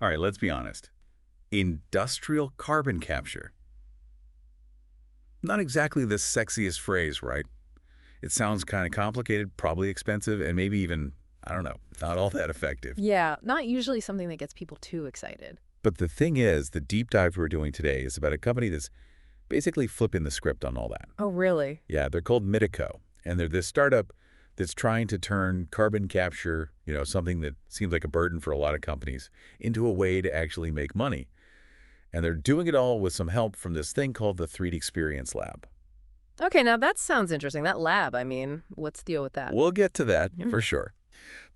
All right, let's be honest. Industrial carbon capture. Not exactly the sexiest phrase, right? It sounds kind of complicated, probably expensive, and maybe even, I don't know, not all that effective. Yeah, not usually something that gets people too excited. But the thing is, the deep dive we're doing today is about a company that's basically flipping the script on all that. Oh, really? Yeah, they're called Mitico, and they're this startup that's trying to turn carbon capture, something that seems like a burden for a lot of companies, into a way to actually make money. And they're doing it all with some help from this thing called the 3D Experience Lab. Okay, now that sounds interesting. That lab, I mean, what's the deal with that? We'll get to that for sure.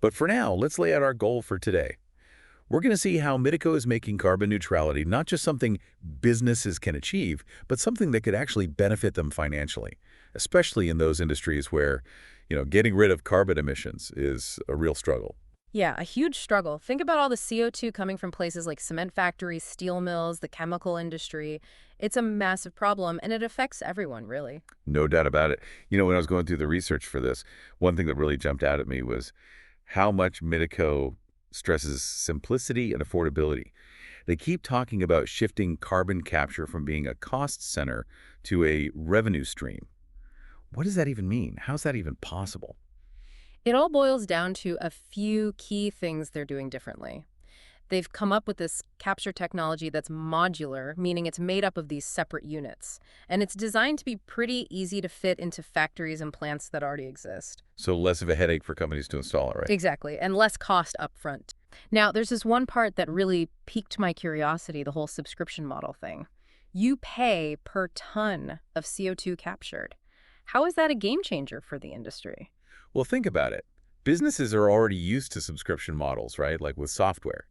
But for now, let's lay out our goal for today. We're going to see how Mitico is making carbon neutrality not just something businesses can achieve, but something that could actually benefit them financially, especially in those industries where, getting rid of carbon emissions is a real struggle. Yeah, a huge struggle. Think about all the CO2 coming from places like cement factories, steel mills, the chemical industry. It's a massive problem, and it affects everyone, really. No doubt about it. When I was going through the research for this, one thing that really jumped out at me was how much Mitico stresses simplicity and affordability. They keep talking about shifting carbon capture from being a cost center to a revenue stream. What does that even mean? How's that even possible? It all boils down to a few key things they're doing differently. They've come up with this capture technology that's modular, meaning it's made up of these separate units. And it's designed to be pretty easy to fit into factories and plants that already exist. So less of a headache for companies to install it, right? Exactly, and less cost upfront. Now, there's this one part that really piqued my curiosity, the whole subscription model thing. You pay per ton of CO2 captured. How is that a game changer for the industry? Well, think about it. Businesses are already used to subscription models, right? Like with software.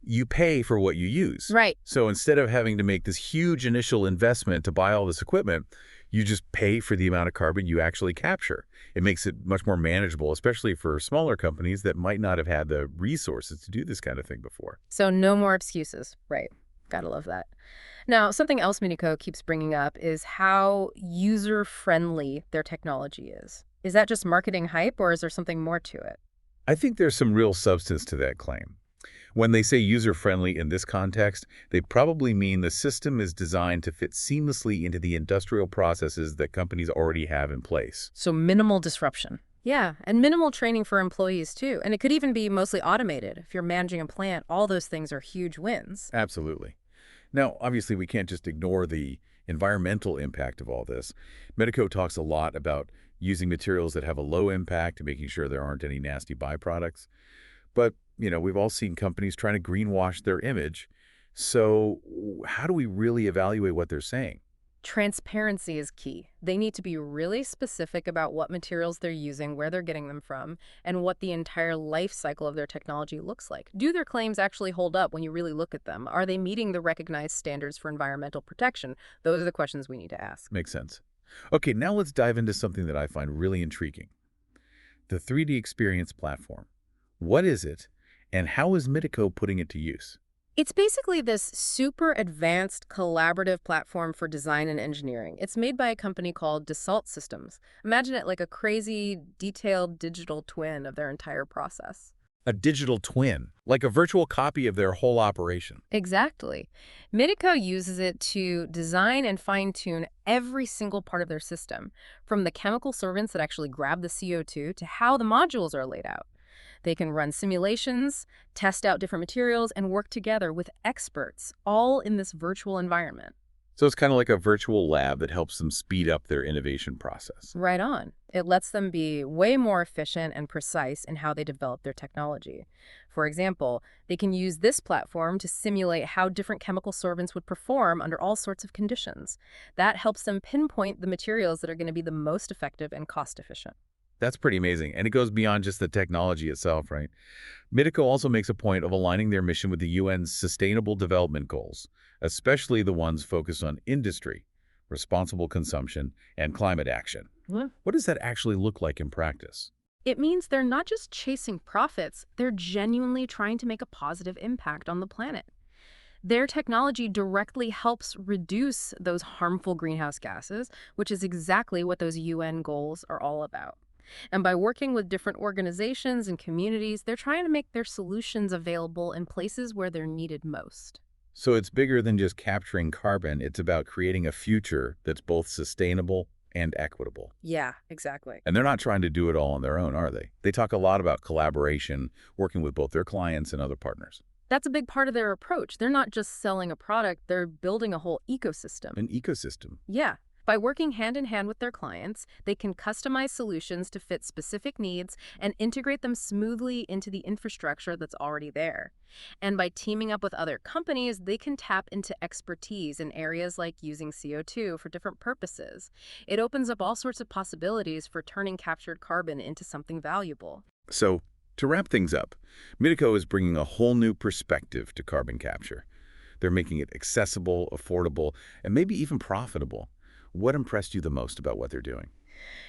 You pay for what you use. Right. So instead of having to make this huge initial investment to buy all this equipment, you just pay for the amount of carbon you actually capture. It makes it much more manageable, especially for smaller companies that might not have had the resources to do this kind of thing before. So no more excuses. Right. Gotta love that. Now, something else Minico keeps bringing up is how user-friendly their technology is. Is that just marketing hype, or is there something more to it? I think there's some real substance to that claim. When they say user-friendly in this context, they probably mean the system is designed to fit seamlessly into the industrial processes that companies already have in place. So minimal disruption. Yeah, and minimal training for employees, too. And it could even be mostly automated. If you're managing a plant, all those things are huge wins. Absolutely. Now, obviously, we can't just ignore the environmental impact of all this. Medico talks a lot about using materials that have a low impact and making sure there aren't any nasty byproducts. But, we've all seen companies trying to greenwash their image. So how do we really evaluate what they're saying? Transparency is key. They need to be really specific about what materials they're using, where they're getting them from, and what the entire life cycle of their technology looks like. Do their claims actually hold up when you really look at them? Are they meeting the recognized standards for environmental protection? Those are the questions we need to ask. Makes sense. Okay, now let's dive into something that I find really intriguing. The 3D Experience platform. What is it, and how is Mitico putting it to use? It's basically this super advanced collaborative platform for design and engineering. It's made by a company called Dassault Systems. Imagine it like a crazy, detailed digital twin of their entire process. A digital twin, like a virtual copy of their whole operation. Exactly. Mitico uses it to design and fine-tune every single part of their system, from the chemical servants that actually grab the CO2 to how the modules are laid out. They can run simulations, test out different materials, and work together with experts, all in this virtual environment. So it's kind of like a virtual lab that helps them speed up their innovation process. Right on. It lets them be way more efficient and precise in how they develop their technology. For example, they can use this platform to simulate how different chemical solvents would perform under all sorts of conditions. That helps them pinpoint the materials that are going to be the most effective and cost efficient. That's pretty amazing. And it goes beyond just the technology itself, right? Mitico also makes a point of aligning their mission with the UN's Sustainable Development Goals, especially the ones focused on industry, responsible consumption, and climate action. What does that actually look like in practice? It means they're not just chasing profits, they're genuinely trying to make a positive impact on the planet. Their technology directly helps reduce those harmful greenhouse gases, which is exactly what those UN goals are all about. And by working with different organizations and communities, they're trying to make their solutions available in places where they're needed most. So it's bigger than just capturing carbon. It's about creating a future that's both sustainable and equitable. Yeah, exactly. And they're not trying to do it all on their own, are they? They talk a lot about collaboration, working with both their clients and other partners. That's a big part of their approach. They're not just selling a product, they're building a whole ecosystem. An ecosystem. Yeah. By working hand in hand with their clients, they can customize solutions to fit specific needs and integrate them smoothly into the infrastructure that's already there. And by teaming up with other companies, they can tap into expertise in areas like using CO2 for different purposes. It opens up all sorts of possibilities for turning captured carbon into something valuable. So, to wrap things up, Mitico is bringing a whole new perspective to carbon capture. They're making it accessible, affordable, and maybe even profitable. What impressed you the most about what they're doing?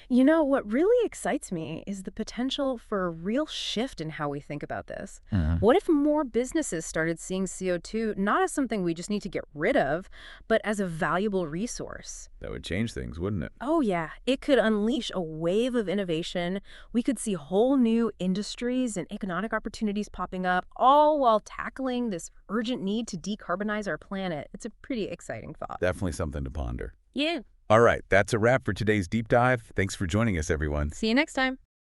You know, what really excites me is the potential for a real shift in how we think about this. What if more businesses started seeing CO2 not as something we just need to get rid of, but as a valuable resource? That would change things, wouldn't it? Oh, yeah. It could unleash a wave of innovation. We could see whole new industries and economic opportunities popping up, all while tackling this urgent need to decarbonize our planet. It's a pretty exciting thought. Definitely something to ponder. Yeah. All right, that's a wrap for today's deep dive. Thanks for joining us, everyone. See you next time.